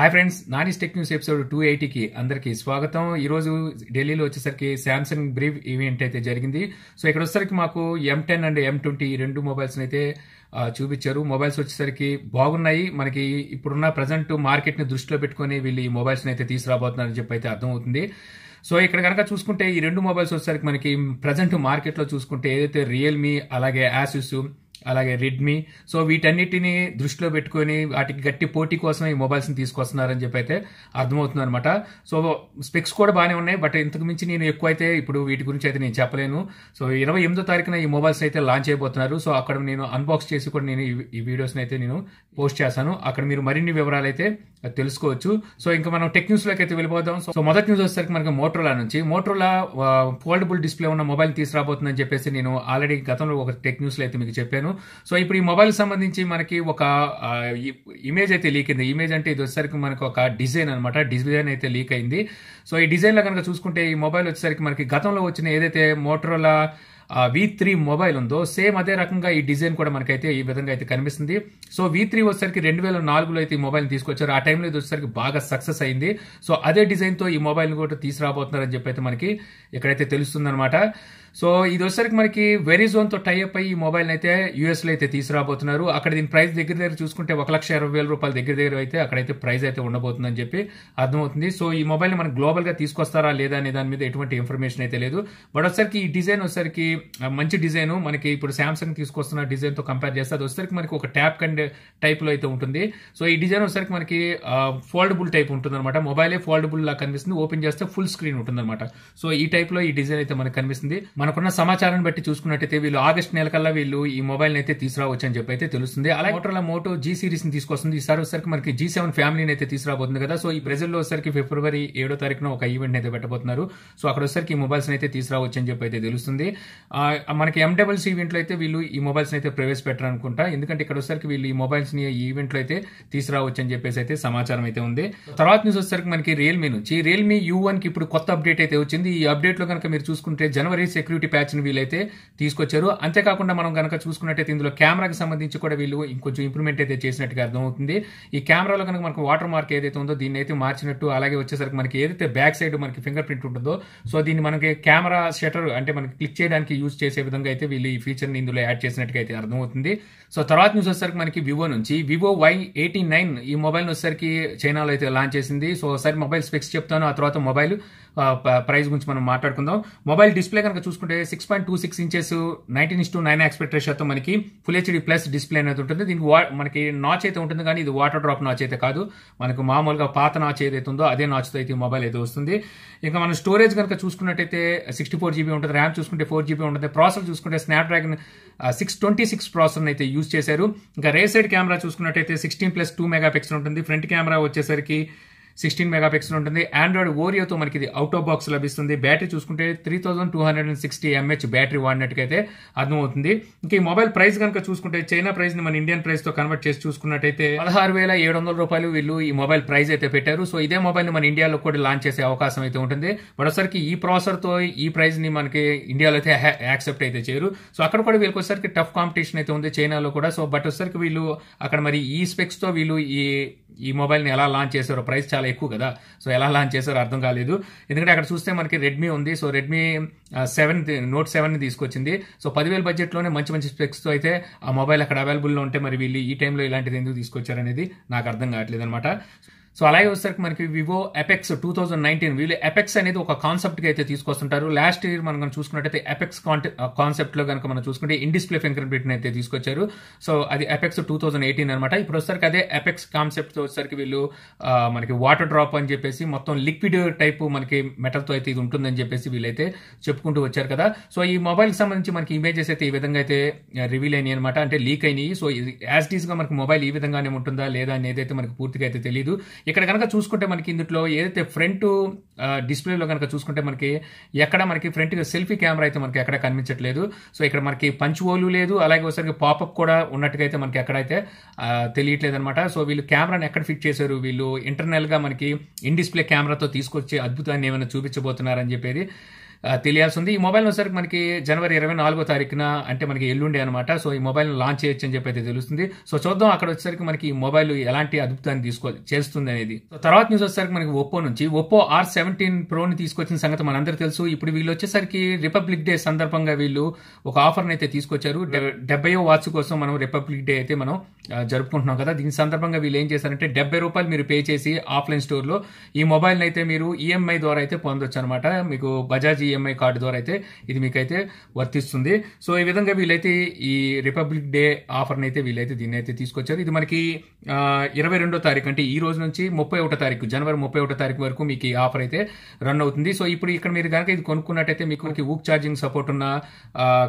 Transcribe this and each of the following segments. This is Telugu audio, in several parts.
Hi friends, Nani tech news episode 280కి అందరికీ స్వాగతం. ఈరోజు ఢిల్లీలో వచ్చేసరికి శాంసంగ్ బ్రీవ్ ఈవెంట్ అయితే జరిగింది. సో ఇక్కడ వచ్చేసరికి మాకు M10 అండ్ M20 ఈ రెండు మొబైల్స్ అయితే చూపించారు. మొబైల్స్ వచ్చేసరికి బాగున్నాయి. మనకి ఇప్పుడున్న ప్రజెంట్ మార్కెట్ ని దృష్టిలో పెట్టుకుని వీళ్ళు ఈ మొబైల్స్ అయితే తీసుకురాబోతున్నారని చెప్పి అయితే అర్థమవుతుంది. సో ఇక్కడ కనుక చూసుకుంటే ఈ రెండు మొబైల్స్ వచ్చేసరికి మనకి ప్రజెంట్ మార్కెట్ లో చూసుకుంటే ఏదైతే రియల్మీ అలాగే ఆసూస్ అలాగే రెడ్మీ, సో వీటన్నిటిని దృష్టిలో పెట్టుకుని వాటికి గట్టి పోటీ కోసం ఈ మొబైల్స్ ని తీసుకొస్తున్నారని చెప్పి అయితే అర్థమవుతుంది అనమాట. సో స్పెక్స్ కూడా బాగానే ఉన్నాయి, బట్ ఇంతకు మించి నేను ఎక్కువ అయితే ఇప్పుడు వీటి గురించి అయితే నేను చెప్పలేను. సో 28వ తారీఖున ఈ మొబైల్స్ అయితే లాంచ్ అయిపోతున్నారు. సో అక్కడ నేను అన్బాక్స్ చేసి కూడా నేను ఈ వీడియోస్ అయితే నేను పోస్ట్ చేస్తాను. అక్కడ మీరు మరిన్ని వివరాలు అయితే తెలుసుకోవచ్చు. సో ఇంకా మనం టెక్ న్యూస్ లోకి అయితే వెళ్ళిపోదాం. సో మొదటి న్యూస్ వచ్చేసరికి మనకి మోటరోలా నుంచి ఫోల్డబుల్ డిస్ప్లే ఉన్న మొబైల్ తీసుకురాబోతుందని చెప్పేసి నేను ఆల్రెడీ గతంలో ఒక టెక్ న్యూస్ లో అయితే మీకు చెప్పాను. సో ఇప్పుడు ఈ మొబైల్ సంబంధించి మనకి ఒక ఇమేజ్ అయితే లీక్ అయింది. ఇమేజ్ అంటే ఇది వచ్చేసరికి మనకి ఒక డిజైన్ అనమాట. డిజైన్ అయితే లీక్ అయింది. సో ఈ డిజైన్ లో కనుక చూసుకుంటే ఈ మొబైల్ వచ్చేసరికి మనకి గతంలో వచ్చిన ఏదైతే మోటరోలా V3 మొబైల్ ఉందో సేమ్ అదే రకంగా ఈ డిజైన్ కూడా మనకైతే ఈ విధంగా అయితే కనిపిస్తుంది. సో V3 వచ్చేసరికి 2004లో అయితే ఈ మొబైల్ తీసుకొచ్చారు. ఆ టైంలో ఇది వచ్చేసరికి బాగా సక్సెస్ అయింది. సో అదే డిజైన్ తో ఈ మొబైల్ కూడా తీసుకురాబోతున్నారని చెప్పి అయితే మనకి ఇక్కడైతే తెలుస్తుంది అనమాట. సో ఇది వచ్చేసరికి మనకి వెరిజోన్ తో టైఅప్ అయ్యి ఈ మొబైల్ అయితే యూఎస్ లో అయితే తీసుకురాబోతున్నారు. అక్కడ దీని ప్రైస్ దగ్గర చూసుకుంటే 1,20,000 రూపాయల దగ్గర అయితే అక్కడైతే ప్రైస్ అయితే ఉండబోతుందని చెప్పి అర్థమవుతుంది. సో ఈ మొబైల్ ని మనకి గ్లోబల్ గా తీసుకొస్తారా లేదా అనే దాని మీద ఎటువంటి ఇన్ఫర్మేషన్ అయితే లేదు. బట్ వచ్చేసరికి ఈ డిజైన్ వచ్చేసరికి మంచి డిజైన్ మనకి ఇప్పుడు సామ్సంగ్ తీసుకొస్తున్న డిజైన్ తో కంపేర్ చేస్తే అది వచ్చేసరికి మనకి ఒక ట్యాప్ కండ్ టైప్ లో అయితే ఉంటుంది. సో ఈ డిజైన్ వచ్చేసరికి మనకి ఫోల్డబుల్ టైప్ ఉంటుంది అనమాట. మొబైలే ఫోల్డబుల్ లా కనిపిస్తుంది. ఓపెన్ చేస్తే ఫుల్ స్క్రీన్ ఉంటుంది అనమాట. సో ఈ టైప్ లో ఈ డిజైన్ అయితే మనకి కనిపిస్తుంది. మనకున్న సమాచారాన్ని బట్టి చూసుకున్నట్టయితే వీళ్ళు ఆగస్ట్ నెల కల్లా వీళ్ళు ఈ మొబైల్ అయితే తీసుకురావచ్చు అని చెప్పి అయితే తెలుస్తుంది. అలాగే మోటరోలా మోటో G సిరీస్ ని తీసుకొస్తుంది. ఈసారి వచ్చేసరికి మనకి G7 ఫ్యామిలీని అయితే తీసుకురాబోతుంది కదా. సో ఈ బ్రెజిల్ లో వచ్చేసరికి ఫిబ్రవరి 7వ తారీఖున ఒక ఈవెంట్ అయితే పెట్టబోతున్నారు. సో అక్కడ వచ్చేసరికి ఈ మొబైల్స్ అయితే తీసుకురావచ్చు అని చెప్పి అయితే తెలుస్తుంది. మనకి MCC ఈవెంట్ లో అయితే వీళ్ళు ఈ మొబైల్స్ అయితే ప్రవేశపెట్టరు అనుకుంటా. ఎందుకంటే ఇక్కడ వచ్చేసరికి వీళ్ళు ఈ మొబైల్స్ ని ఈ ఈవెంట్ లో అయితే తీసుకురావచ్చు అని చెప్పేసి అయితే సమాచారం అయితే ఉంది. తర్వాత న్యూస్ వచ్చేసరికి మనకి రియల్మీ నుంచి రియల్మీ U1 కి ఇప్పుడు కొత్త అప్డేట్ అయితే వచ్చింది. ఈ అప్డేట్ లో కనుక మీరు చూసుకుంటే జనవరి సెక్యూరిటీ ప్యాచ్ ని వీళ్ళైతే తీసుకొచ్చారు. అంతేకాకుండా మనం కనుక చూసుకున్నట్టయితే ఇందులో కెమెరాకి సంబంధించి కూడా వీళ్ళు ఇంకొంచెం ఇంప్రూవ్మెంట్ అయితే చేసినట్టుగా అర్థమవుతుంది. ఈ కెమెరాలో కనుక మనకు వాటర్ మార్క్ ఏదైతే ఉందో దీన్ని అయితే మార్చినట్టు, అలాగే వచ్చేసరికి మనకి ఏదైతే బ్యాక్ సైడ్ మనకి ఫింగర్ ప్రింట్ ఉంటుందో సో దీన్ని మనకి కెమెరా షటర్ అంటే మనకి క్లిక్ చేయడానికి యూజ్ చేసే విధంగా అయితే వీళ్ళు ఈ ఫీచర్ ని ఇందులో యాడ్ చేసినట్టుగా అయితే అర్థమవుతుంది. సో తర్వాత న్యూస్ వచ్చేసరికి మనకి వివో నుంచి వివో Y89 ఈ మొబైల్ వచ్చేసరికి చైనాలో అయితే లాంచ్ చేసింది. సో ఒకసారి మొబైల్ స్పెక్స్ చెప్తాను, ఆ తర్వాత మొబైల్ ప్రైస్ గురించి మనం మాట్లాడుకుందాం. మొబైల్ డిస్ప్లే కనుక చూసుకుంటే 6.26 ఇంచెస్ 19:9 ఆస్పెక్ట్ రేషియోతో మనకి ఫుల్ హెచ్డి ప్లస్ డిస్ప్లే అనేది ఉంటుంది. దీనికి మనకి నాచ్ అయితే ఉంటుంది, కానీ ఇది వాటర్ డ్రాప్ నాచ్ అయితే కాదు. మనకు మామూలుగా పాత నాచ్ ఏదైతే ఉందో అదే నాచ్ తో అయితే ఈ మొబైల్ అయితే వస్తుంది. ఇంకా మనం స్టోరేజ్ కనుక చూసుకున్నట్టయితే 64 GB ఉంటుంది. ర్యామ్ చూసుకుంటే 4 GB ఉంటుంది. ప్రాసెసర్ చూసుకుంటే స్నాప్డ్రాగన్ 626 ప్రాసెసర్ అయితే యూజ్ చేశారు. ఇంకా రేర్ సైడ్ కెమెరా చూసుకున్నట్టయితే 16+2 మెగాపిక్సెల్ ఉంటుంది. ఫ్రంట్ కెమెరా వచ్చేసరికి 16 మెగాపిక్సెల్ ఉంటుంది. ఆండ్రాయిడ్ ఓరియోతో మనకి ఇది అవుట్ ఆఫ్ బాక్స్ లభిస్తుంది. బ్యాటరీ చూసుకుంటే 3260 mAh బ్యాటరీ వాడినట్టుకైతే అర్థమవుతుంది. ఇంకా ఈ మొబైల్ ప్రైస్ కనుక చూసుకుంటే చైనా ప్రైస్ ని మన ఇండియన్ ప్రైస్ తో కన్వర్ట్ చేసి చూసుకున్నట్టయితే 16,700 రూపాయలు వీళ్ళు ఈ మొబైల్ ప్రైస్ అయితే పెట్టారు. సో ఇదే మొబైల్ ని మన ఇండియాలో కూడా లాంచ్ చేసే అవకాశం అయితే ఉంటుంది. మరోసరికి ఈ ప్రాసెసర్ తో ఈ ప్రైస్ ని మనకి ఇండియాలో అయితే యాక్సెప్ట్ అయితే చేయరు. సో అక్కడ కూడా వీళ్ళకి వచ్చేసరికి టఫ్ కాంపిటీషన్ అయితే ఉంది చైనాలో కూడా. సో బట్ వచ్చేసరికి వీళ్ళు అక్కడ మరి ఈ స్పెక్స్ తో వీళ్ళు ఈ మొబైల్ ని ఎలా లాంచ్ చేశారో, ప్రైస్ చాలా ఎక్కువ కదా, సో ఎలా లాంచ్ చేశారో అర్థం కాలేదు. ఎందుకంటే అక్కడ చూస్తే మనకి రెడ్మీ ఉంది. సో రెడ్మీ నోట్ 7 ని తీసుకొచ్చింది. సో 10,000 బడ్జెట్ లోనే మంచి స్పెక్స్ తో అయితే ఆ మొబైల్ అక్కడ అవైలబుల్ లో ఉంటే మరి వీళ్ళు ఈ టైంలో ఇలాంటిది ఎందుకు తీసుకొచ్చారు అనేది నాకు అర్థం కావట్లేదు అనమాట. సో అలాగే వచ్చేసరికి మనకి వివో ఎపెక్స్ 2019 వీళ్ళు ఎపెక్స్ అనేది ఒక కాన్సెప్ట్ గా అయితే తీసుకొస్తుంటారు. లాస్ట్ ఇయర్ మనం చూసుకున్నట్టయితే ఎపెక్స్ కాన్సెప్ట్ లో కనుక మనం చూసుకుంటే ఇన్ డిస్ప్లే ఫింగర్ ప్రింట్ అయితే తీసుకొచ్చారు. సో అది ఎపెక్స్ 2018 అనమాట. ఇప్పుడు వచ్చేసరికి అదే ఎపెక్స్ కాన్సెప్ట్ తో వచ్చేసరికి వీళ్ళు మనకి వాటర్ డ్రాప్ అని చెప్పేసి మొత్తం లిక్విడ్ టైప్ మనకి మెటల్ తో అయితే ఇది ఉంటుందని చెప్పేసి వీళ్ళైతే చెప్పుకుంటూ వచ్చారు కదా. సో ఈ మొబైల్ కి సంబంధించి మనకి ఇమేజెస్ అయితే ఈ విధంగా అయితే రివీల్ అయినాయి అనమాట, అంటే లీక్ అయినాయి. సో యాజ్ డీస్ గా మనకి మొబైల్ ఈ విధంగానే ఉంటుందా లేదా అనేది అయితే మనకి పూర్తిగా అయితే తెలియదు. ఇక్కడ కనుక చూసుకుంటే మనకి ఇందులో ఏదైతే ఫ్రంట్ డిస్ప్లేలో కనుక చూసుకుంటే మనకి ఎక్కడ మనకి ఫ్రంట్ సెల్ఫీ కెమెరా అయితే మనకి ఎక్కడ కనిపించట్లేదు. సో ఇక్కడ మనకి పంచ్ హోల్ లేదు, అలాగే ఒకసారి పాపప్ కూడా ఉన్నట్టుగా అయితే మనకి ఎక్కడైతే తెలియట్లేదు అనమాట. సో వీళ్ళు కెమెరాని ఎక్కడ ఫిట్ చేశారు, వీళ్ళు ఇంటర్నల్ గా మనకి ఇన్ డిస్ప్లే కెమెరాతో తీసుకొచ్చి అద్భుతాన్ని ఏమైనా చూపించబోతున్నారని చెప్పేది తెలియాల్సి ఉంది. ఈ మొబైల్ వచ్చేసరికి మనకి జనవరి 24వ తారీఖున అంటే మనకి ఎల్లుండి అనమాట. సో ఈ మొబైల్ లాంచ్ చేయొచ్చు అని చెప్పి అయితే తెలుస్తుంది. సో చూద్దాం అక్కడ వచ్చేసరికి మనకి ఈ మొబైల్ ఎలాంటి అద్భుతాన్ని చేస్తుంది అనేది. సో తర్వాత న్యూస్ వచ్చేసరికి మనకి ఒప్పో నుంచి ఒప్పో R17 ప్రోని తీసుకొచ్చిన సంగతి మనందరికీ తెలుసు. ఇప్పుడు వీళ్ళు వచ్చేసరికి రిపబ్లిక్ డే సందర్భంగా వీళ్ళు ఒక ఆఫర్ని అయితే తీసుకొచ్చారు. 70వ వాచ్ కోసం మనం రిపబ్లిక్ డే అయితే మనం జరుపుకుంటున్నాం కదా. దీని సందర్భంగా వీళ్ళు ఏం చేశారంటే ₹70 మీరు పే చేసి ఆఫ్లైన్ స్టోర్లో ఈ మొబైల్ని అయితే మీరు ఈఎంఐ ద్వారా అయితే పొందొచ్చు అనమాట. మీకు బజాజ్ ఈఎంఐ కార్డు ద్వారా అయితే ఇది మీకైతే వర్తిస్తుంది. సో ఈ విధంగా వీళ్ళైతే ఈ రిపబ్లిక్ డే ఆఫర్ని అయితే వీళ్ళైతే దీన్ని అయితే తీసుకొచ్చారు. ఇది మనకి 22వ తారీఖు అంటే ఈ రోజు నుంచి 31వ తారీఖు జనవరి 31వ తారీఖు వరకు మీకు ఈ ఆఫర్ అయితే రన్ అవుతుంది. సో ఇప్పుడు ఇక్కడ మీరు కనుక ఇది కొనుక్కున్నట్టయితే మీకు ఊక్ ఛార్జింగ్ సపోర్ట్ ఉన్న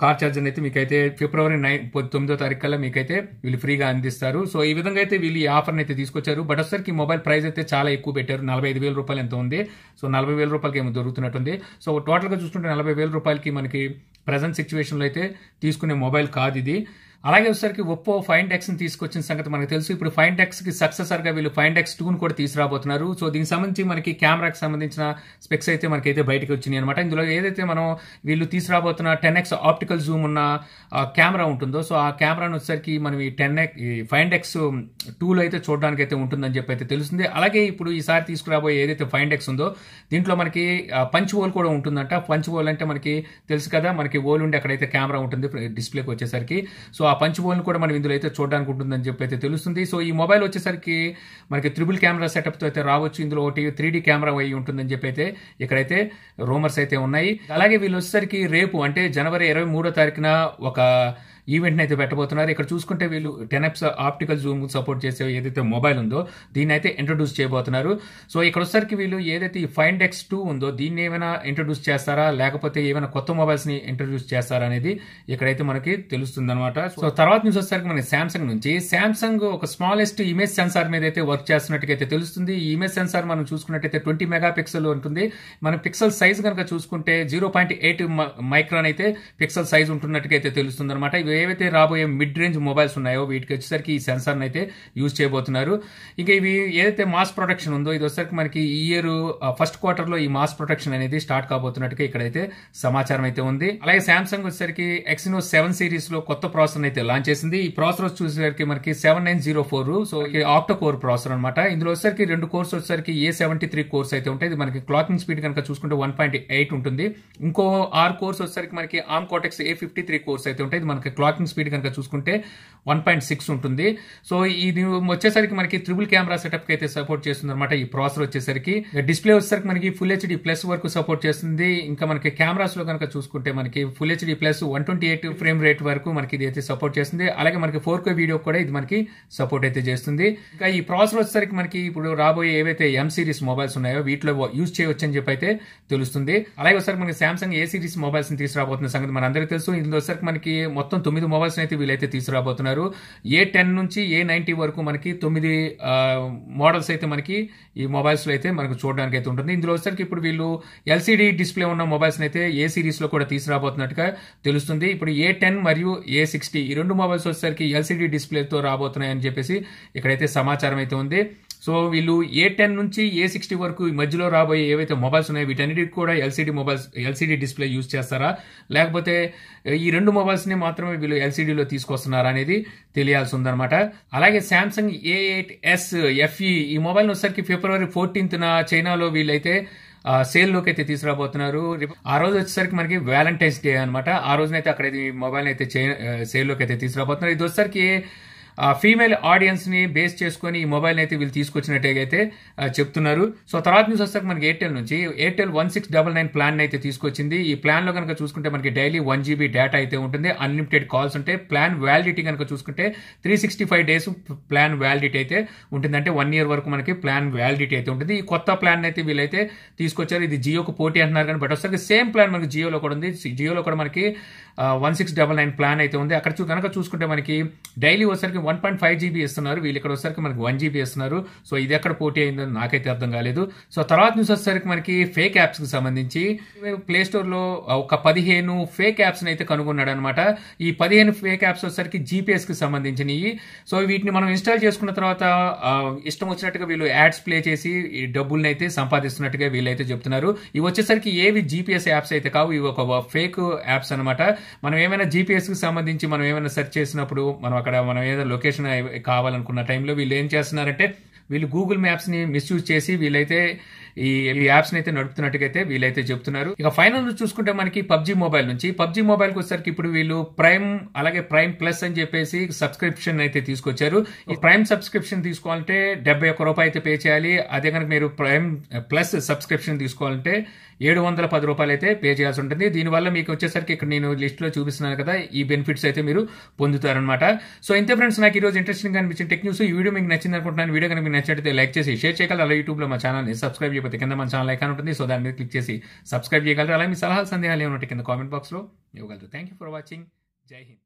కార్ ఛార్జర్ అయితే మీకైతే ఫిబ్రవరి 9వ తారీఖు కల్లా మీకైతే వీళ్ళు ఫ్రీగా అందిస్తారు. సో ఈ విధంగా అయితే వీళ్ళు ఈ ఆఫర్ని అయితే తీసుకొచ్చారు. బట్ ఒకసారికి ఈ మొబైల్ ప్రైస్ అయితే చాలా ఎక్కువ పెట్టారు. ₹45,000 ఎంత ఉంది. సో ₹40,000 ఏమో దొరుకుతున్నట్టుంది. సో టోటల్గా చూసుకుంటే ₹40,000 మనకి ప్రజెంట్ సిచ్యువేషన్లో అయితే తీసుకునే మొబైల్ కాదు ఇది. అలాగే వచ్చేసరికి ఒప్పో ఫైండ్ ఎక్స్ ని తీసుకొచ్చిన సంగతి మనకు తెలుసు. ఇప్పుడు ఫైండ్ ఎక్స్ కి సక్సెసర్ గా వీళ్ళు ఫైండ్ ఎక్స్ 2 కూడా తీసుకురాబోతున్నారు. సో దీనికి సంబంధించి మనకి కెమెరాకి సంబంధించిన స్పెక్స్ అయితే మనకైతే బయటకు వచ్చినాయి అనమాట. ఇందులో ఏదైతే మనం వీళ్ళు తీసుకురాబోతున్న 10x ఆప్టికల్ జూమ్ ఉన్న కెమెరా ఉంటుందో సో ఆ కెమెరాను వచ్చేసరికి మనం ఈ ఫైండ్ ఎక్స్ 2లో అయితే చూడడానికి అయితే ఉంటుందని చెప్పి అయితే తెలుస్తుంది. అలాగే ఇప్పుడు ఈసారి తీసుకురాబోయే ఏదైతే ఫైండ్ ఎక్స్ ఉందో దీంట్లో మనకి పంచ్ హోల్ కూడా ఉంటుందంట. పంచ్ హోల్ అంటే మనకి తెలుసు కదా, మనకి హోల్ ఉండి అక్కడైతే కెమెరా ఉంటుంది డిస్ప్లేకి వచ్చేసరికి. సో ఆ పంచ్ హోల్ కూడా మనం ఇందులో అయితే చూడడానికి ఉంటుందని చెప్పి అయితే తెలుస్తుంది. సో ఈ మొబైల్ వచ్చేసరికి మనకి ట్రిపుల్ కెమెరా సెటప్ తో అయితే రావచ్చు. ఇందులో ఒకటి 3D కెమెరా అయి ఉంటుందని చెప్పి అయితే ఇక్కడైతే రూమర్స్ అయితే ఉన్నాయి. అలాగే వీళ్ళు వచ్చేసరికి రేపు అంటే జనవరి 23వ తారీఖున ఒక ఈవెంట్ని అయితే పెట్టబోతున్నారు. ఇక్కడ చూసుకుంటే వీళ్ళు 10x ఆప్టికల్ జూమ్ సపోర్ట్ చేసే ఏదైతే మొబైల్ ఉందో దీన్ని అయితే ఇంట్రొడ్యూస్ చేయబోతున్నారు. సో ఇక్కడ వచ్చేసరికి వీళ్ళు ఏదైతే ఈ ఫైండ్ ఎక్స్ 2 ఉందో దీన్ని ఏమైనా ఇంట్రొడ్యూస్ చేస్తారా లేకపోతే ఏమైనా కొత్త మొబైల్స్ ని ఇంట్రొడ్యూస్ చేస్తారా అనేది ఇక్కడైతే మనకి తెలుస్తుంది అనమాట. సో తర్వాత న్యూస్ వచ్చేసరికి మనకి సామ్సంగ్ నుంచి సామ్సంగ్ ఒక స్మాలెస్ట్ ఇమేజ్ సెన్సార్ మీద అయితే వర్క్ చేస్తున్నట్టుగా తెలుస్తుంది. ఈ ఇమేజ్ సెన్సార్ మనం చూసుకున్నట్టయితే 20 మెగాపిక్సెల్ ఉంటుంది. మన పిక్సెల్ సైజ్ కనుక చూసుకుంటే 0.8 మైక్రాన్ అయితే పిక్సెల్ సైజ్ ఉంటున్నట్టుగా అయితే తెలుస్తుంది అనమాట. ఏవైతే రాబోయే మిడ్ రేంజ్ మొబైల్స్ ఉన్నాయో వీటికి వచ్చేసరికి ఈ సెన్సార్ అయితే యూజ్ చేయబోతున్నారు. ఇంకా ఇవి ఏదైతే మాస్ ప్రొడక్షన్ ఉందో ఇది వచ్చేసరికి మనకి ఈ ఇయర్ ఫస్ట్ క్వార్టర్ లో ఈ మాస్ ప్రొడక్షన్ అనేది స్టార్ట్ కాబోతున్నట్టుగా ఇక్కడైతే సమాచారం అయితే ఉంది. అలాగే సామ్సంగ్ వచ్చేసరికి Exynos 7 సిరీస్ లో కొత్త ప్రాసెసర్ అయితే లాంచ్ చేసింది. ఈ ప్రాసెసర్ చూసేసరికి మనకి 7904 సో ఆక్టో కోర్ ప్రాసెసర్ అనమాట. ఇందులో వచ్చేసరికి 2 కోర్స్ వచ్చేసరికి A73 కోర్స్ అయితే ఉంటాయి. ఇది మనకి క్లాకింగ్ స్పీడ్ కనుక చూసుకుంటే 1.8 ఉంటుంది. ఇంకో 6 కోర్స్ వచ్చేసరికి మనకి ARM Cortex A53 కోర్స్ అయితే ఉంటాయి. ఇది మనకి క్లాకింగ్ స్పీడ్ కనుక చూసుకుంటే 1.6 ఉంటుంది. సో ఇది వచ్చేసరికి మనకి ట్రిపుల్ కెమెరా సెటప్ కి అయితే సపోర్ట్ చేస్తుంది అనమాట. ఈ ప్రాసెసర్ వచ్చేసరికి డిస్ప్లే వచ్చేసరికి మనకి ఫుల్ హెచ్డి ప్లస్ వరకు సపోర్ట్ చేస్తుంది. ఇంకా మనకి కెమెరాస్ లో కనుక చూసుకుంటే మనకి full HD plus 128 frame rate వరకు మనకి ఇది అయితే సపోర్ట్ చేస్తుంది. అలాగే మనకి 4K వీడియో కూడా ఇది మనకి సపోర్ట్ అయితే చేస్తుంది. ఇంకా ఈ ప్రాసెసర్ వచ్చేసరికి మనకి ఇప్పుడు రాబోయే ఏవైతే M సిరీస్ మొబైల్స్ ఉన్నాయో వీటిలో యూజ్ చేయవచ్చు అని చెప్పి అయితే తెలుస్తుంది. అలాగే ఒకసారి మనకి సామ్సంగ్ A సిరీస్ మొబైల్స్ ని తీసుకురాబోతున్న సంగతి మన అందరికీ తెలుసు. ఇందులో వచ్చేసరికి మనకి మొత్తం 9 మొబైల్స్ అయితే వీళ్ళైతే తీసుకురాబోతున్నారు. A10 నుంచి A90 వరకు మనకి 9 మోడల్స్ అయితే మనకి ఈ మొబైల్స్ లో అయితే మనకు చూడడానికి అయితే ఉంటుంది. ఇందులో వచ్చేసరికి ఇప్పుడు వీళ్ళు LCD డిస్ప్లే ఉన్న మొబైల్స్ అయితే ఏ సిరీస్ లో కూడా తీసుకురాబోతున్నట్టుగా తెలుస్తుంది. ఇప్పుడు A10 మరియు A60 ఈ 2 మొబైల్స్ వచ్చేసరికి LCD డిస్ప్లేతో రాబోతున్నాయని చెప్పేసి ఇక్కడైతే సమాచారం అయితే ఉంది. సో వీళ్ళు A10 నుంచి A60 వరకు ఈ మధ్యలో రాబోయే ఏవైతే మొబైల్స్ ఉన్నాయో వీటన్నిటికి కూడా LCD డిస్ప్లే యూజ్ చేస్తారా లేకపోతే ఈ 2 మొబైల్స్ ని మాత్రమే వీళ్ళు LCDలో తీసుకొస్తున్నారా అనేది తెలియాల్సి ఉందన్నమాట. అలాగే సామ్సంగ్ A8s FE ఈ మొబైల్ వచ్చేసరికి ఫిబ్రవరి 14th చైనాలో వీళ్ళైతే సేల్లోకి అయితే తీసుకురాబోతున్నారు. ఆ రోజు వచ్చేసరికి మనకి వ్యాలంటైన్స్ డే అనమాట. ఆ రోజునైతే అక్కడ మొబైల్ అయితే సేల్లోకి అయితే తీసుకురాబోతున్నారు. ఇది వచ్చేసరికి ఫీమేల్ ఆడియన్స్ ని బేస్ చేసుకుని ఈ మొబైల్ అయితే వీళ్ళు తీసుకొచ్చినట్టయితే చెప్తున్నారు. సో తర్వాత న్యూస్ వస్తే మనకి ఎయిర్టెల్ నుంచి ఎయిర్టెల్ 1699 ప్లాన్ అయితే తీసుకొచ్చింది. ఈ ప్లాన్ లో కనుక చూసుకుంటే మనకి డైలీ 1 GB డేటా అయితే ఉంటుంది. అన్లిమిటెడ్ కాల్స్ ఉంటాయి. ప్లాన్ వ్యాలిడిటీ కనుక చూసుకుంటే 365 డేస్ ప్లాన్ వ్యాలిడిటీ అయితే ఉంటుంది. అంటే 1 year వరకు మనకి ప్లాన్ వ్యాలిడిటీ అయితే ఉంటుంది. ఈ కొత్త ప్లాన్ అయితే వీళ్ళైతే తీసుకొచ్చారు. ఇది జియోకు పోటీ అంటున్నారు కానీ బట్ ఒకసారి సేమ్ ప్లాన్ మనకి జియోలో కూడా ఉంది. జియోలో కూడా మనకి 1699 ప్లాన్ అయితే ఉంది. అక్కడ కనుక చూసుకుంటే మనకి డైలీ ఒకసారికి 1.5 జీబీ ఇస్తున్నారు, వీళ్ళు ఇక్కడ వచ్చేసరికి మనకి 1 జీబీ ఇస్తున్నారు. సో ఇది ఎక్కడ పోటీ అయిందో నాకైతే అర్థం కాలేదు. సో తర్వాత న్యూస్ వచ్చేసరికి మనకి ఫేక్ యాప్స్ కి సంబంధించి ప్లే స్టోర్ లో ఒక 15 ఫేక్ యాప్స్ అయితే కనుగొన్నాడు అనమాట. ఈ 15 ఫేక్ యాప్స్ వచ్చేసరికి జీపీఎస్ కి సంబంధించినవి. సో వీటిని మనం ఇన్స్టాల్ చేసుకున్న తర్వాత ఇష్టం వచ్చినట్టుగా వీళ్ళు యాడ్స్ ప్లే చేసి ఈ డబ్బుల్ని అయితే సంపాదిస్తున్నట్టుగా వీళ్ళైతే చెప్తున్నారు. ఇవి వచ్చేసరికి ఏవి జీపీఎస్ యాప్స్ అయితే కావు, ఇవి ఒక ఫేక్ యాప్స్ అనమాట. మనం ఏమైనా జీపీఎస్ కి సంబంధించి మనం ఏమైనా సెర్చ్ చేసినప్పుడు మనం ఏదైనా లొకేషన్ కావాలనుకున్న టైంలో వీళ్ళు ఏం చేస్తున్నారంటే వీళ్ళు గూగుల్ మ్యాప్స్ ని మిస్యూజ్ చేసి వీళ్ళైతే ఈ యాప్స్ ని అయితే నడుపుతున్నట్టుగా అయితే వీళ్ళైతే చెప్తున్నారు. ఇక ఫైనల్ చూసుకుంటే మనకి పబ్జీ మొబైల్ నుంచి, పబ్జీ మొబైల్ కి వచ్చేసరికి ఇప్పుడు వీళ్ళు ప్రైమ్ అలాగే ప్రైమ్ ప్లస్ అని చెప్పేసి సబ్స్క్రిప్షన్ అయితే తీసుకొచ్చారు. ఈ ప్రైమ్ సబ్స్క్రిప్షన్ తీసుకోవాలంటే 71 రూపాయలు అయితే పే చేయాలి. అదే కనుక మీరు ప్రైమ్ ప్లస్ సబ్స్క్రిప్షన్ తీసుకోవాలంటే 710 రూపాయలు అయితే పే చేయాల్సి ఉంటుంది. దీనివల్ల మీకు వచ్చేసరికి ఇక్కడ నేను లిస్ట్ లో చూపిస్తున్నాను కదా, ఈ బెనిఫిట్స్ అయితే మీరు పొందుతారనమాట. సో ఇంతే ఫ్రెండ్స్, నాకు ఈ రోజు ఇంట్రెస్టింగ్ గా అనిపించిన టెక్ న్యూస్. ఈ వీడియో మీకు నచ్చింది అనుకుంటున్నాను. వీడియో కనుక మీకు నచ్చితే లైక్ చేసి షేర్ చేయగలరు. అలా యూట్యూబ్ లో మా ఛానల్ ని సబ్స్క్రైబ్ చేయకపోతే కింద మన ఛానల్ ఐకాన్ ఉంటుంది, సో దాని మీద క్లిక్ చేసి సబ్స్క్రైబ్ చేయగలరు. అలాగే మీ సలహాలు సందేహాలు ఏమైనా కింద కామెంట్ బాక్స్ లో ఇవ్వగలరు. Thank you for watching. జై హింద్.